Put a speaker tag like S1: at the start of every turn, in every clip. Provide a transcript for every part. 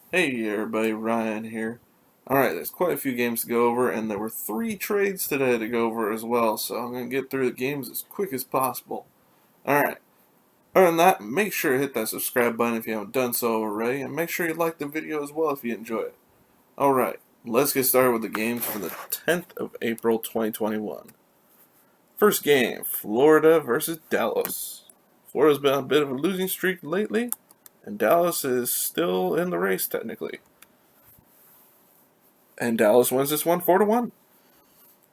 S1: Hey everybody, Ryan here. Alright, there's quite a few games to go over, and there were 3 trades today to go over as well, so I'm going to get through the games as quick as possible. Alright, other than that, make sure to hit that subscribe button if you haven't done so already, and make sure you like the video as well if you enjoy it. Alright, let's get started with the games for the 10th of April 2021. First game, Florida versus Dallas. Florida's been on a bit of a losing streak lately, and Dallas is still in the race technically. And Dallas wins this one 4-1.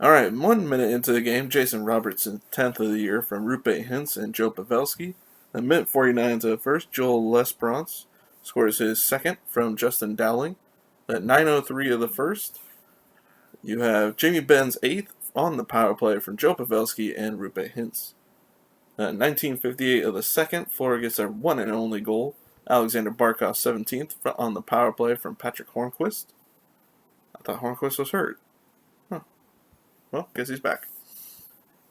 S1: Alright, 1 minute into the game, Jason Robertson, 10th of the year from Rupe Hintz and Joe Pavelski. Then minute 49 into the first, Joel Lesbrance scores his second from Justin Dowling. At 9:03 of the first, you have Jamie Benn's 8th on the power play from Joe Pavelski and Rupe Hintz. At 19:58 of the second, Florida gets their one and only goal. Alexander Barkov 17th on the power play from Patrick Hornquist. I thought Hornquist was hurt. Well, guess he's back.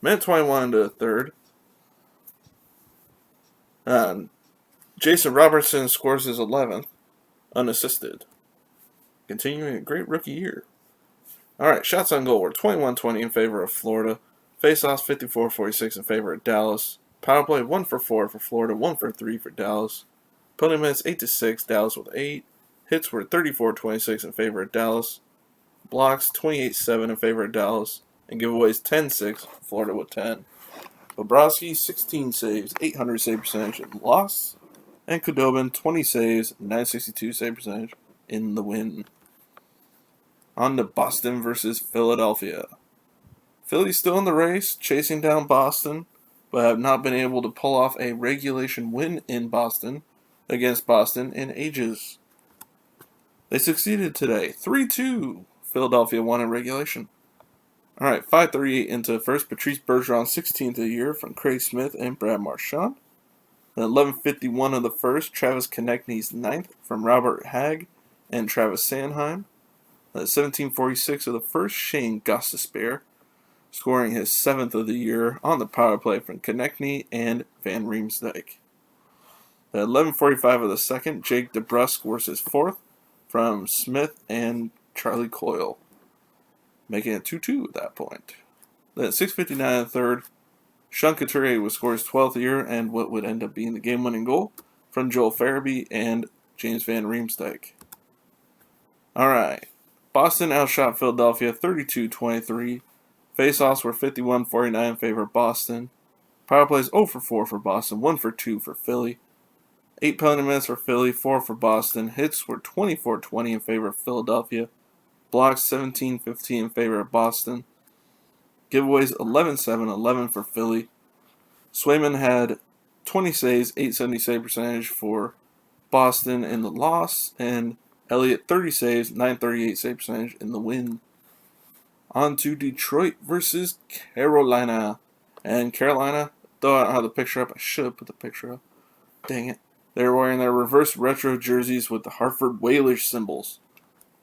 S1: Minute 21 to the third. Jason Robertson scores his 11th, unassisted. Continuing a great rookie year. Alright, shots on goal were 21-20 in favor of Florida. Faceoffs 54-46 in favor of Dallas. Power play 1 for 4 for Florida, 1 for 3 for Dallas. Penalty minutes 8-6, Dallas with 8. Hits were 34-26 in favor of Dallas. Blocks 28-7 in favor of Dallas. And giveaways 10-6, Florida with 10. Bobrovsky, 16 saves, 800 save percentage in the loss. And Kudobin, 20 saves, 962 save percentage in the win. On to Boston versus Philadelphia. Philly's still in the race, chasing down Boston, but have not been able to pull off a regulation win in Boston against Boston in ages. They succeeded today, 3-2. Philadelphia won in regulation. Alright, 5:38 into first, Patrice Bergeron, 16th of the year from Craig Smith and Brad Marchand. Then 11:51 of the first, Travis Konechny's 9th from Robert Hagg and Travis Sanheim. Then 17:46 of the first, Shane Gostisbehere scoring his 7th of the year on the power play from Konechny and Van Riemsdyk. Then 11:45 of the second, Jake DeBrusk scores his 4th from Smith and Charlie Coyle, making it 2-2 at that point. Then at 6:59 of the third, Sean Couturier would score his 12th year and what would end up being the game-winning goal from Joel Farabee and James Van Riemsdyk. Alright, Boston outshot Philadelphia 32-23. Faceoffs were 51-49 in favor of Boston. Power plays 0 for 4 for Boston, 1 for 2 for Philly. 8 penalty minutes for Philly, 4 for Boston. Hits were 24-20 in favor of Philadelphia. Blocks 17-15 in favor of Boston. Giveaways 11-7, 11 for Philly. Swayman had 20 saves, 870 save percentage for Boston in the loss, and Elliott 30 saves, 938 save percentage in the win. On to Detroit versus Carolina. And Carolina, though I don't have the picture up, I should have put the picture up. Dang it. They're wearing their reverse retro jerseys with the Hartford Whalers symbols.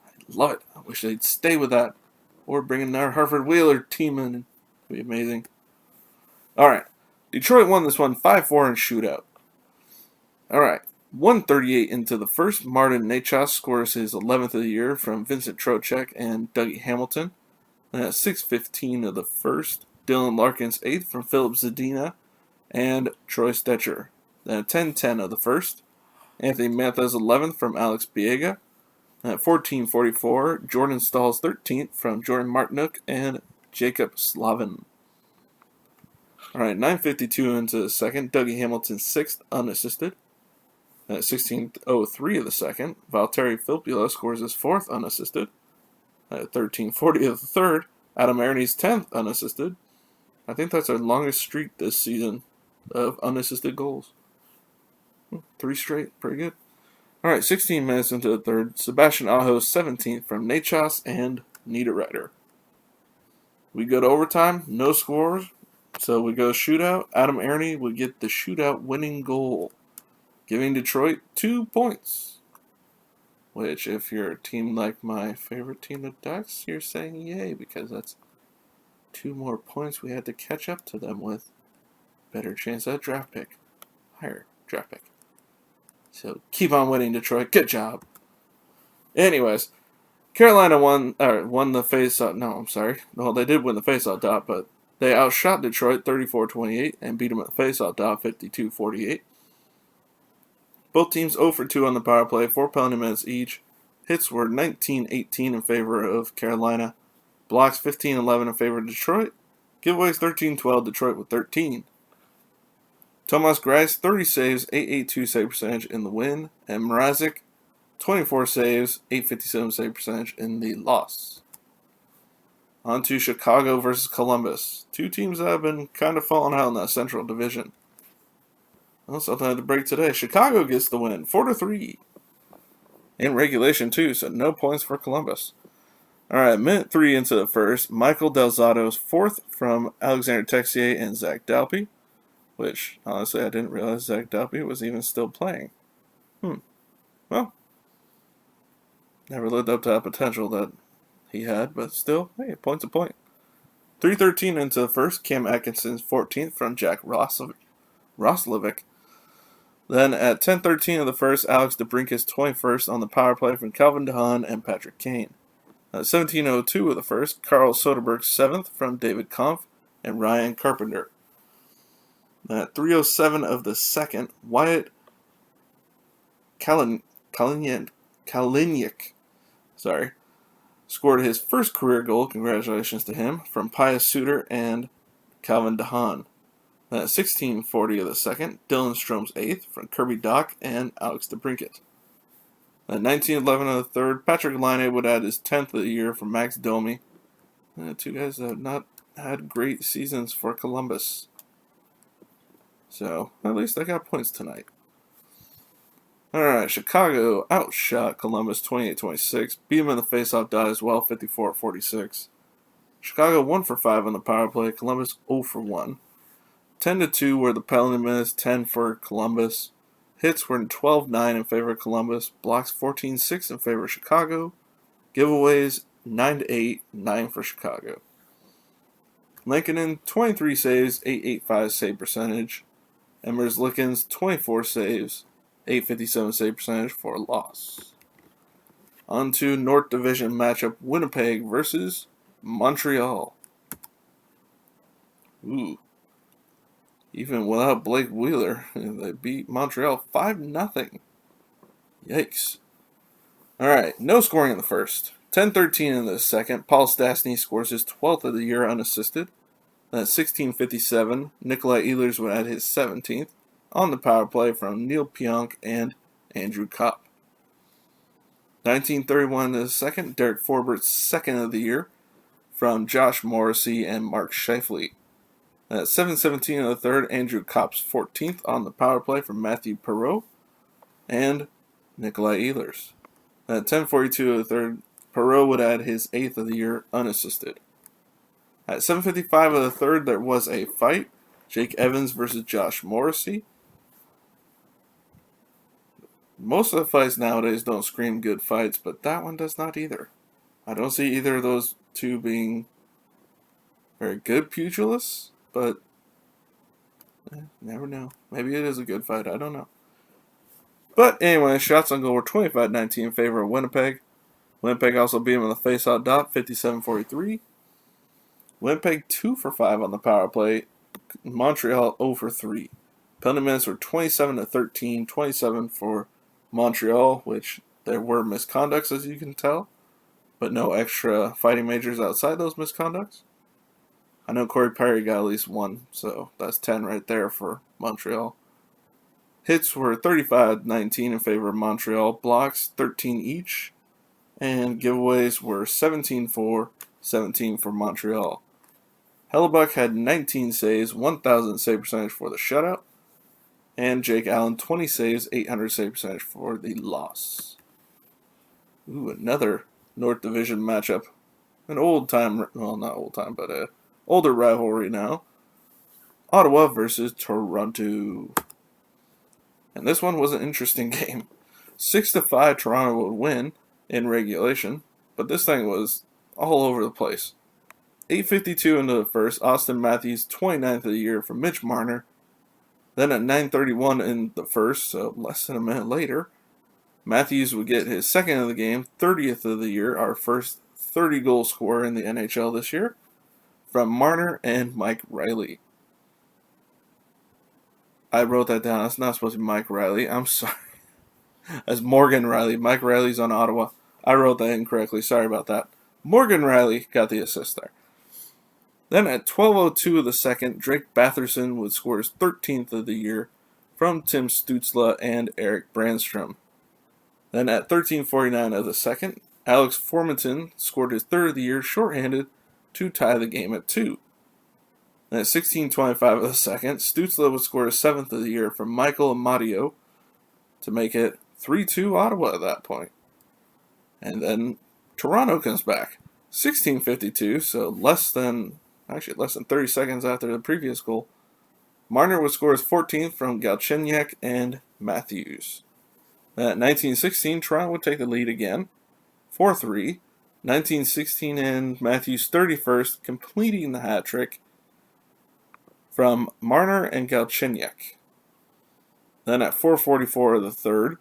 S1: I love it. I wish they'd stay with that. Or bring in their Hartford Whaler team in. It'd be amazing. Alright. Detroit won this one 5-4 in shootout. Alright. 1:38 into the first, Martin Necas scores his 11th of the year from Vincent Trocheck and Dougie Hamilton. Then at 6:15 of the first, Dylan Larkin's 8th from Philip Zadina and Troy Stetcher. Then at 10:10 of the first, Anthony Mantha's 11th from Alex Biega. At 14:44, Jordan Stahl's 13th from Jordan Martinook and Jacob Slavin. Alright, 9:52 into the second, Dougie Hamilton's 6th unassisted. At 16:03 of the second, Valtteri Filppula scores his 4th unassisted. At 13:40 of the third, Adam Aaroni's 10th unassisted. I think that's our longest streak this season of unassisted goals. 3 straight, pretty good. Alright, 16 minutes into the third, Sebastian Aho's 17th from Necas and Niederreiter. We go to overtime, no scores, so we go shootout. Adam Aaroni would get the shootout winning goal, giving Detroit 2 points. Which, if you're a team like my favorite team, the Ducks, you're saying yay, because that's 2 more points we had to catch up to them with. Better chance at a draft pick. Higher draft pick. So keep on winning, Detroit. Good job. Anyways, Carolina won the face-off. No, I'm sorry. Well, they did win the face-off dot, but they outshot Detroit 34-28 and beat them at the face-off dot 52-48. Both teams 0 for 2 on the power play, 4 penalty minutes each. Hits were 19-18 in favor of Carolina. Blocks 15-11 in favor of Detroit. Giveaways 13-12, Detroit with 13. Tomas Greiss, 30 saves, 882 save percentage in the win. And Mrazek, 24 saves, 857 save percentage in the loss. On to Chicago versus Columbus. Two teams that have been kind of falling out in that Central Division. Well, something had to break today. Chicago gets the win, 4-3. In regulation, too, so no points for Columbus. All right, minute 3 into the first. Michael Delzado's fourth from Alexander Texier and Zach Dalpe, which, honestly, I didn't realize Zach Dalpe was even still playing. Well, never lived up to that potential that he had, but still, hey, point's a point. 3:13 into the first, Cam Atkinson's 14th from Jack Roslovic. Then at 10:13 of the first, Alex DeBrincat's 21st on the power play from Calvin DeHaan and Patrick Kane. At 17:02 of the first, Carl Soderberg's 7th from David Kampf and Ryan Carpenter. At 3:07 of the second, Wyatt Kaliniak scored his first career goal, congratulations to him, from Pius Suter and Calvin DeHaan. Then at 16:40 of the second, Dylan Strome's 8th from Kirby Doc and Alex DeBrincat. At 19:11 of the third, Patrick Laine would add his 10th of the year from Max Domi. Two guys that have not had great seasons for Columbus. So, at least they got points tonight. Alright, Chicago outshot Columbus 28-26. Beat them in the faceoff dot as well, 54-46. Chicago 1 for 5 on the power play. Columbus 0 for 1. 10-2 were the penalty minutes, 10 for Columbus. Hits were 12-9 in favor of Columbus. Blocks 14-6 in favor of Chicago. Giveaways 9-8, 9 for Chicago. Lankinen, 23 saves, 885 save percentage. Emmers Lickens, 24 saves, 857 save percentage for a loss. On to North Division matchup, Winnipeg versus Montreal. Ooh. Even without Blake Wheeler, they beat Montreal 5-0. Yikes. Alright, no scoring in the first. 10:13 in the second, Paul Stastny scores his 12th of the year unassisted. Then at 16:57, Nikolai Ehlers would add his 17th on the power play from Neil Pionk and Andrew Kopp. 19:31 in the second, Derek Forbert's 2nd of the year from Josh Morrissey and Mark Scheifele. At 7:17 in the third, Andrew Kopp's 14th on the power play from Matthew Perreault and Nikolai Ehlers. At 10:42 of the third, Perreault would add his 8th of the year unassisted. At 7:55 of the third, there was a fight. Jake Evans versus Josh Morrissey. Most of the fights nowadays don't scream good fights, but that one does not either. I don't see either of those two being very good pugilists, but never know. Maybe it is a good fight, I don't know. But anyway, shots on goal were 25-19 in favor of Winnipeg. Winnipeg also beat them on the face-off dot, 57-43. Winnipeg 2 for 5 on the power play. Montreal 0 for 3. Penalty minutes were 27-13, 27 for Montreal, which there were misconducts as you can tell, but no extra fighting majors outside those misconducts. I know Corey Perry got at least 1, so that's 10 right there for Montreal. Hits were 35-19 in favor of Montreal, blocks 13 each, and giveaways were 17-4, 17 for Montreal. Hellebuck had 19 saves, 1,000 save percentage for the shutout, and Jake Allen 20 saves, 800 save percentage for the loss. Ooh, another North Division matchup. An old time, well, not old time, but a older rivalry now. Ottawa versus Toronto. And this one was an interesting game. 6-5 Toronto would win in regulation, but this thing was all over the place. 8:52 into the first, Austin Matthews 29th of the year from Mitch Marner. Then at 9:31 in the first, so less than a minute later, Matthews would get his second of the game, 30th of the year, our first 30-goal scorer in the NHL this year, from Marner and Mike Riley. I wrote that down. That's not supposed to be Mike Riley. I'm sorry. That's Morgan Riley. Mike Riley's on Ottawa. I wrote that incorrectly. Sorry about that. Morgan Riley got the assist there. Then at 12:02 of the second, Drake Batherson would score his 13th of the year from Tim Stützle and Eric Brandstrom. Then at 13:49 of the second, Alex Formenton scored his third of the year shorthanded to tie the game at 2. Then at 16:25 of the second, Stützle would score his 7th of the year from Michael Amadio to make it 3-2 Ottawa at that point. And then Toronto comes back. 16:52, so less than 30 seconds after the previous goal. Marner would score his 14th from Galchenyuk and Matthews. At 19:16, Toronto would take the lead again, 4-3. 19:16 and Matthews' 31st, completing the hat trick from Marner and Galchenyuk. Then at 4:44 of the third,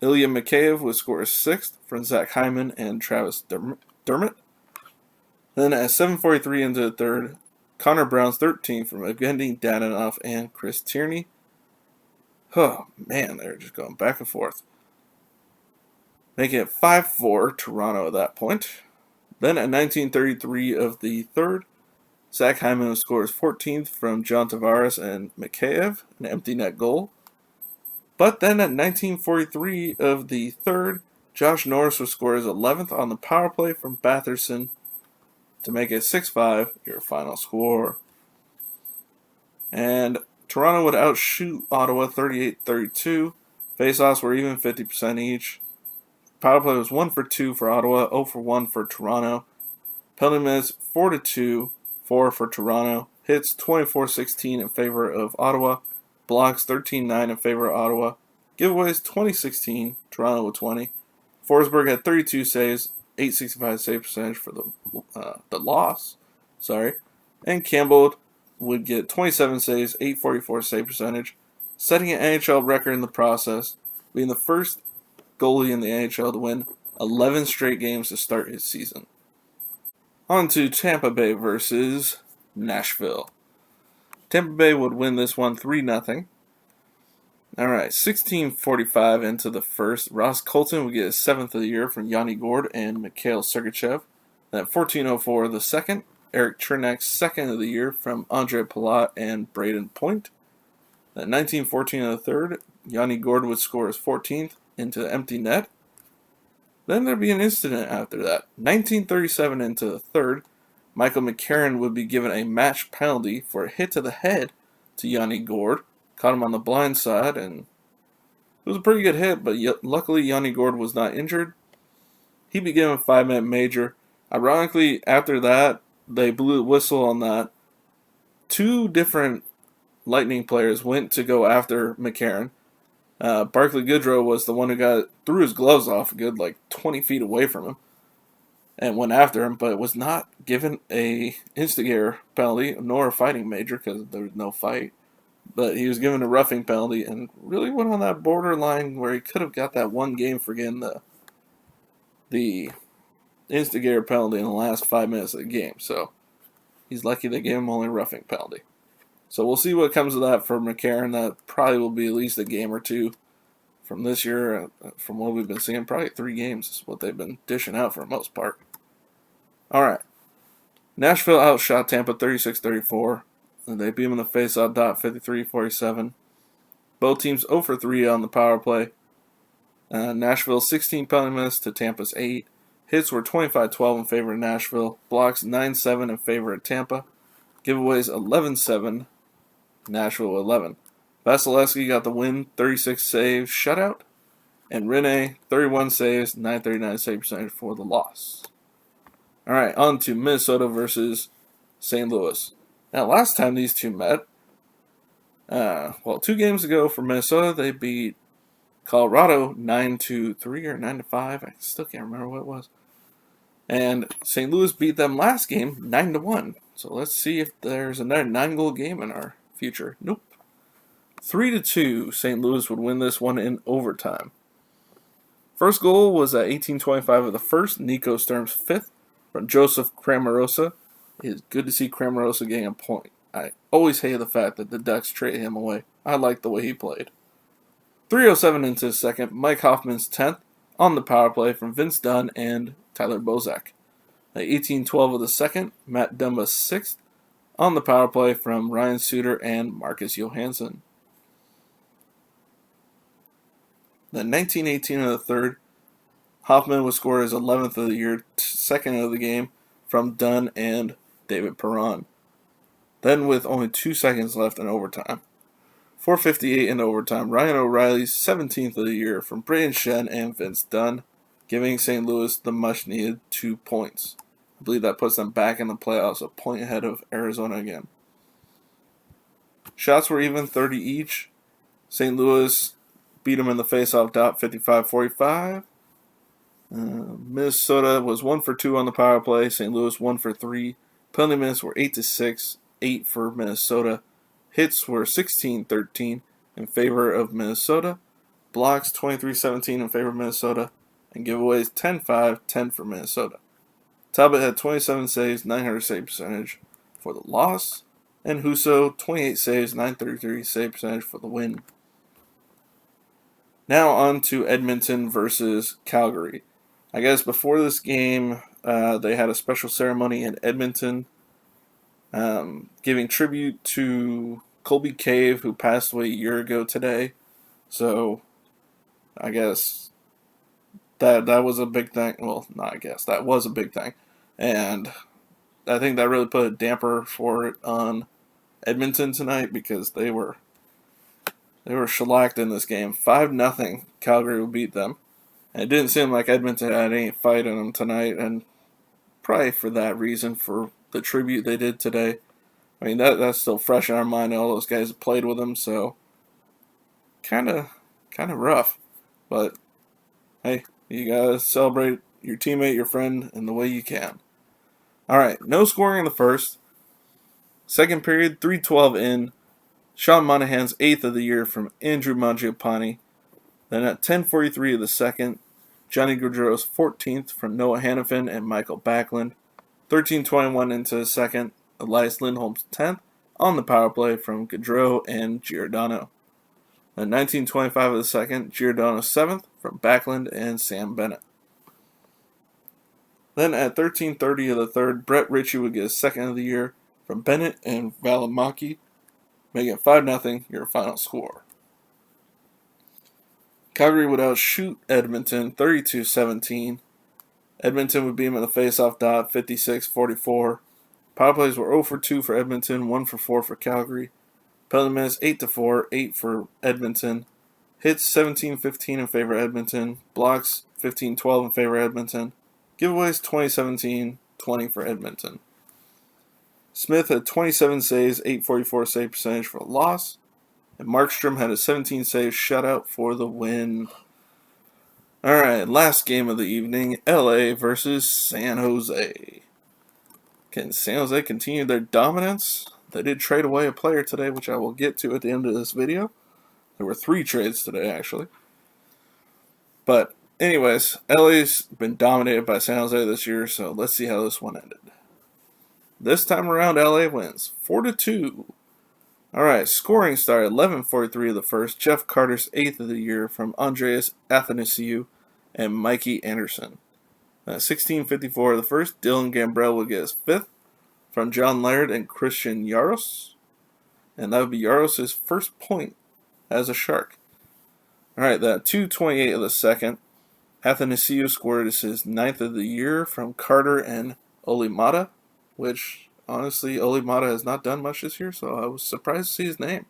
S1: Ilya Mikheyev would score his 6th from Zach Hyman and Travis Dermott. Then at 7:43 into the third, Connor Brown's 13th from Evgeny Dadonov and Chris Tierney. Oh man, they're just going back and forth. Making it 5-4 Toronto at that point. Then at 19:33 of the third, Zach Hyman would score his 14th from John Tavares and Mikheyev, an empty net goal. But then at 19:43 of the third, Josh Norris would score his 11th on the power play from Batherson to make it 6-5, your final score. And Toronto would outshoot Ottawa 38-32. Faceoffs were even 50% each. Power play was 1 for 2 for Ottawa, 0 for 1 for Toronto. Penalty minutes 4-2, 4 for Toronto. Hits 24-16 in favor of Ottawa. Blocks 13-9 in favor of Ottawa. Giveaways 20-16, Toronto with 20. Forsberg had 32 saves, 865 save percentage for the loss. And Campbell would get 27 saves, 844 save percentage, setting an NHL record in the process, being the first goalie in the NHL to win 11 straight games to start his season. On to Tampa Bay versus Nashville. Tampa Bay would win this one 3-0. Alright, 16:45 into the first, Ross Colton would get his 7th of the year from Yanni Gourde and Mikhail Sergachev. Then at 14:04 of the second, Eric Chernak's 2nd of the year from Andre Palat and Braden Point. Then 19:14 of the third, Yanni Gourde would score his 14th into the empty net. Then there'd be an incident after that. 19:37 into the third, Michael McCarron would be given a match penalty for a hit to the head to Yanni Gourde. Caught him on the blind side, and it was a pretty good hit, but luckily Yanni Gourde was not injured. He'd be given a 5-minute major. Ironically, after that, they blew the whistle on that. 2 different Lightning players went to go after McCarron. Barclay Goodrow was the one who threw his gloves off a good 20 feet away from him and went after him, but was not given a instigator penalty nor a fighting major because there was no fight. But he was given a roughing penalty and really went on that borderline where he could have got that one game for getting the instigator penalty in the last 5 minutes of the game. So he's lucky they gave him only a roughing penalty. So we'll see what comes of that for McCarron. That probably will be at least a game or 2 from this year. From what we've been seeing, probably 3 games is what they've been dishing out for the most part. All right. Nashville outshot Tampa 36-34. They beat them in the face-off dot 53-47. Both teams 0 for 3 on the power play. Nashville's 16 penalty minutes to Tampa's 8. Hits were 25-12 in favor of Nashville. Blocks 9-7 in favor of Tampa. Giveaways 11-7. Nashville 11. Vasilevsky got the win, 36 saves, shutout. And Rene, 31 saves, 939 save percentage for the loss. All right, on to Minnesota versus St. Louis. Now, last time these two met, 2 games ago for Minnesota, they beat Colorado 9-3 or 9-5. I still can't remember what it was. And St. Louis beat them last game 9-1. So let's see if there's another 9-goal game in our future. Nope. 3-2, St. Louis would win this one in overtime. First goal was at 18:25 of the first. Nico Sturm's fifth from Joseph Cramarosa. It is good to see Cramarosa getting a point. I always hated the fact that the Ducks traded him away. I liked the way he played. 3:07 into his second. Mike Hoffman's 10th on the power play from Vince Dunn and Tyler Bozak. At 18:12 of the second, Matt Dumba's 6th on the power play from Ryan Suter and Marcus Johansson. Then 19:18 of the third, Hoffman would score his 11th of the year, second of the game, from Dunn and David Perron. Then with only 2 seconds left in overtime, 4:58 in overtime, Ryan O'Reilly's 17th of the year from Braden Shen and Vince Dunn, giving St. Louis the much-needed 2 points. I believe that puts them back in the playoffs, a point ahead of Arizona again. Shots were even, 30 each. St. Louis beat them in the faceoff dot, 55-45. Minnesota was 1 for 2 on the power play. St. Louis 1 for 3. Penalty minutes were 8-6, 8 for Minnesota. Hits were 16-13 in favor of Minnesota. Blocks 23-17 in favor of Minnesota. And giveaways 10-5, 10 for Minnesota. Talbot had 27 saves, 900 save percentage for the loss. And Husso, 28 saves, 933 save percentage for the win. Now on to Edmonton versus Calgary. I guess before this game, they had a special ceremony in Edmonton giving tribute to Colby Cave, who passed away a year ago today. So I guess that was a big thing. Well, not I guess. That was a big thing. And I think that really put a damper for it on Edmonton tonight because they were shellacked in this game. 5-0, Calgary will beat them. And it didn't seem like Edmonton had any fight in them tonight, and probably for that reason, for the tribute they did today. I mean, that's still fresh in our mind. All those guys have played with them, so kind of rough. But hey, you gotta celebrate your teammate, your friend, in the way you can. All right, no scoring in the first. Second period, 3:12 in. Sean Monahan's 8th of the year from Andrew Mangiapane. Then at 10:43 of the second, Johnny Gaudreau's 14th from Noah Hannafin and Michael Backlund. 13:21 into the second, Elias Lindholm's 10th on the power play from Gaudreau and Giordano. At 19:25 of the second, Giordano's 7th from Backlund and Sam Bennett. Then at 13:30 of the third, Brett Ritchie would get his 2nd of the year from Bennett and Valimaki, making it 5-0 your final score. Calgary would outshoot Edmonton 32-17. Edmonton would beat him in the faceoff dot 56-44. Power plays were 0 for 2 for Edmonton, 1 for 4 for Calgary. Penalty minutes 8-4, 8 for Edmonton. Hits 17-15 in favor of Edmonton. Blocks 15-12 in favor of Edmonton. Giveaways 20-17, 20 for Edmonton. Smith had 27 saves, 844 save percentage for the loss. And Markstrom had a 17 save shutout for the win. Alright, last game of the evening, LA versus San Jose. Can San Jose continue their dominance? They did trade away a player today, which I will get to at the end of this video. There were 3 trades today, actually. But anyways, LA's been dominated by San Jose this year, so let's see how this one ended. This time around, LA wins 4-2. Alright, scoring started 11:43 of the first. Jeff Carter's 8th of the year from Andreas Athanasiou and Mikey Anderson. 16:54 of the first. Dylan Gambrell would get his 5th from John Laird and Christian Jaros. And that would be Jaros' first point as a Shark. Alright, that 2:28 of the second. Athanasiou scored his 9th of the year from Carter and Olimata, which, honestly, Olimata has not done much this year, so I was surprised to see his name.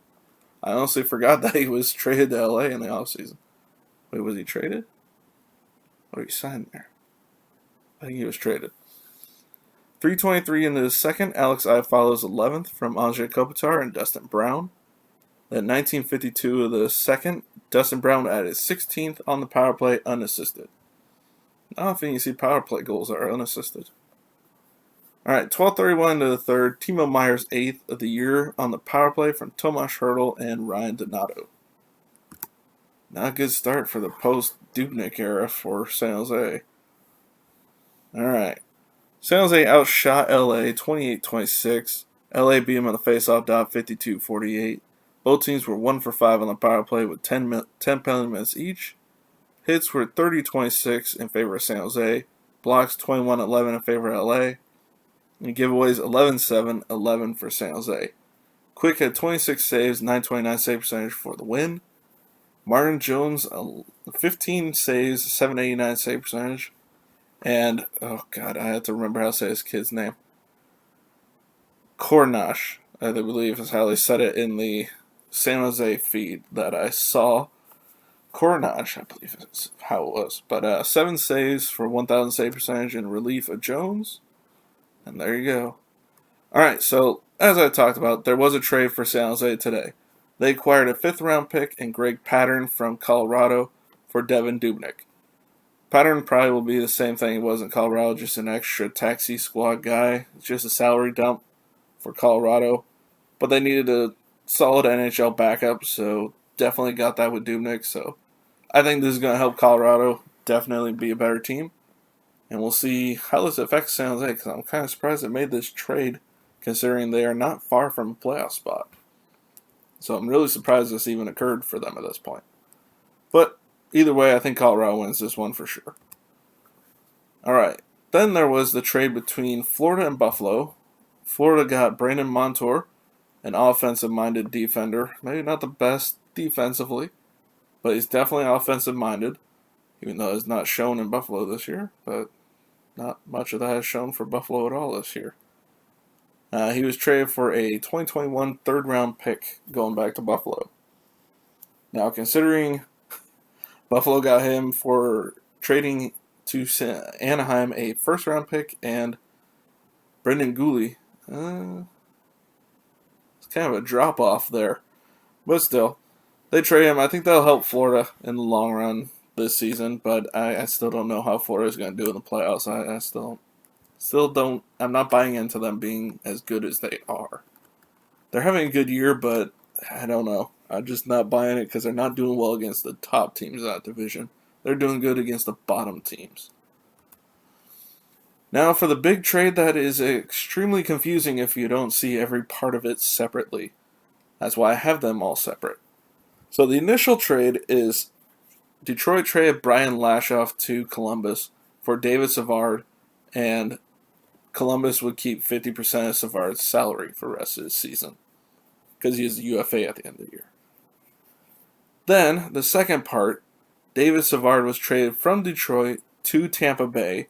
S1: I honestly forgot that he was traded to LA in the offseason. Wait, was he traded? Or he signed there? I think he was traded. 3:23 into the second, Alex Iafallo's 11th from Anze Kopitar and Dustin Brown. Then 19:52 of the second, Dustin Brown added his 16th on the power play unassisted. Not often you see power play goals that are unassisted. Alright, 12:31 to the third, Timo Meyer's 8th of the year on the power play from Tomas Hertl and Ryan Donato. Not a good start for the post-Dubnyk era for San Jose. Alright. San Jose outshot LA 28-26. LA beat them on the faceoff dot 52-48. Both teams were 1 for 5 on the power play with 10 penalty minutes each. Hits were 30-26 in favor of San Jose. Blocks 21-11 in favor of LA. And giveaways 11-7, 11 for San Jose. Quick had 26 saves, 929 save percentage for the win. Martin Jones, 15 saves, 789 save percentage. And, oh god, I have to remember how to say this kid's name. Cornash, I believe is how they said it in the San Jose feed that I saw. Cornash, I believe is how it was. But 7 saves for 1,000 save percentage in relief of Jones. And there you go. Alright, so as I talked about, there was a trade for San Jose today. They acquired a 5th round pick and Greg Pattern from Colorado for Devin Dubnyk. Pattern probably will be the same thing he was in Colorado, just an extra taxi squad guy. It's just a salary dump for Colorado. But they needed a solid NHL backup, so definitely got that with Dubnyk. So I think this is going to help Colorado definitely be a better team. And we'll see how this affects San Jose, because I'm kind of surprised they made this trade, considering they are not far from a playoff spot. So I'm really surprised this even occurred for them at this point. But either way, I think Colorado wins this one for sure. Alright, then there was the trade between Florida and Buffalo. Florida got Brandon Montour, an offensive-minded defender. Maybe not the best defensively, but he's definitely offensive-minded, even though it's not shown in Buffalo this year. But not much of that is shown for Buffalo at all this year. He was traded for a 2021 third-round pick going back to Buffalo. Now, considering Buffalo got him for trading to Anaheim a first-round pick and Brendan Gooley, it's kind of a drop-off there. But still, they trade him. I think that'll help Florida in the long run this season, but I still don't know how Florida is going to do in the playoffs. I still don't. I'm not buying into them being as good as they are. They're having a good year, but I don't know. I'm just not buying it because they're not doing well against the top teams of that division. They're doing good against the bottom teams. Now for the big trade that is extremely confusing if you don't see every part of it separately. That's why I have them all separate. So the initial trade is Detroit traded Brian Lashoff to Columbus for David Savard, and Columbus would keep 50% of Savard's salary for the rest of his season, because he's a UFA at the end of the year. Then, the second part, David Savard was traded from Detroit to Tampa Bay,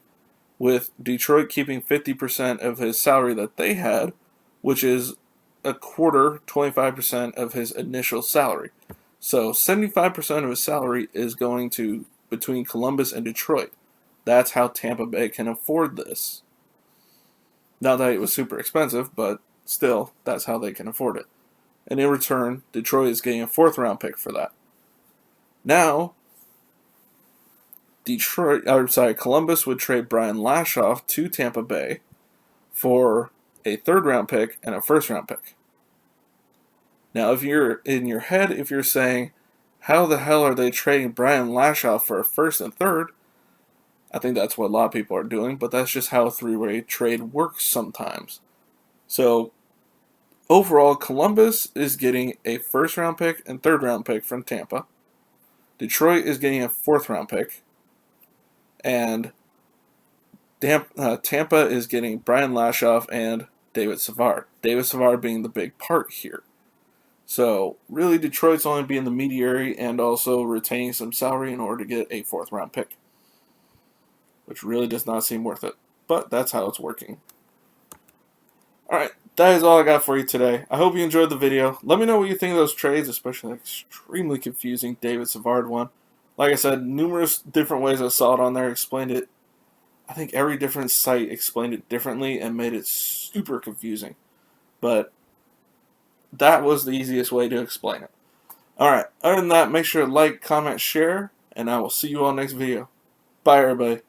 S1: with Detroit keeping 50% of his salary that they had, which is a quarter, 25% of his initial salary. So 75% of his salary is going to between Columbus and Detroit. That's how Tampa Bay can afford this. Not that it was super expensive, but still, that's how they can afford it. And in return, Detroit is getting a 4th round pick for that. Now, Columbus would trade Brian Lashoff to Tampa Bay for a 3rd round pick and a 1st round pick. Now, if you're in your head, if you're saying, how the hell are they trading Brian Lashoff for a 1st and 3rd? I think that's what a lot of people are doing, but that's just how a 3-way trade works sometimes. So, overall, Columbus is getting a 1st round pick and 3rd round pick from Tampa. Detroit is getting a 4th round pick. And Tampa is getting Brian Lashoff and David Savard. David Savard being the big part here. So, really, Detroit's only being the mediary and also retaining some salary in order to get a 4th round pick, which really does not seem worth it. But that's how it's working. Alright, that is all I got for you today. I hope you enjoyed the video. Let me know what you think of those trades, especially the extremely confusing David Savard one. Like I said, numerous different ways I saw it on there, explained it. I think every different site explained it differently and made it super confusing. But that was the easiest way to explain it. Alright, other than that, make sure to like, comment, share, and I will see you all next video. Bye, everybody.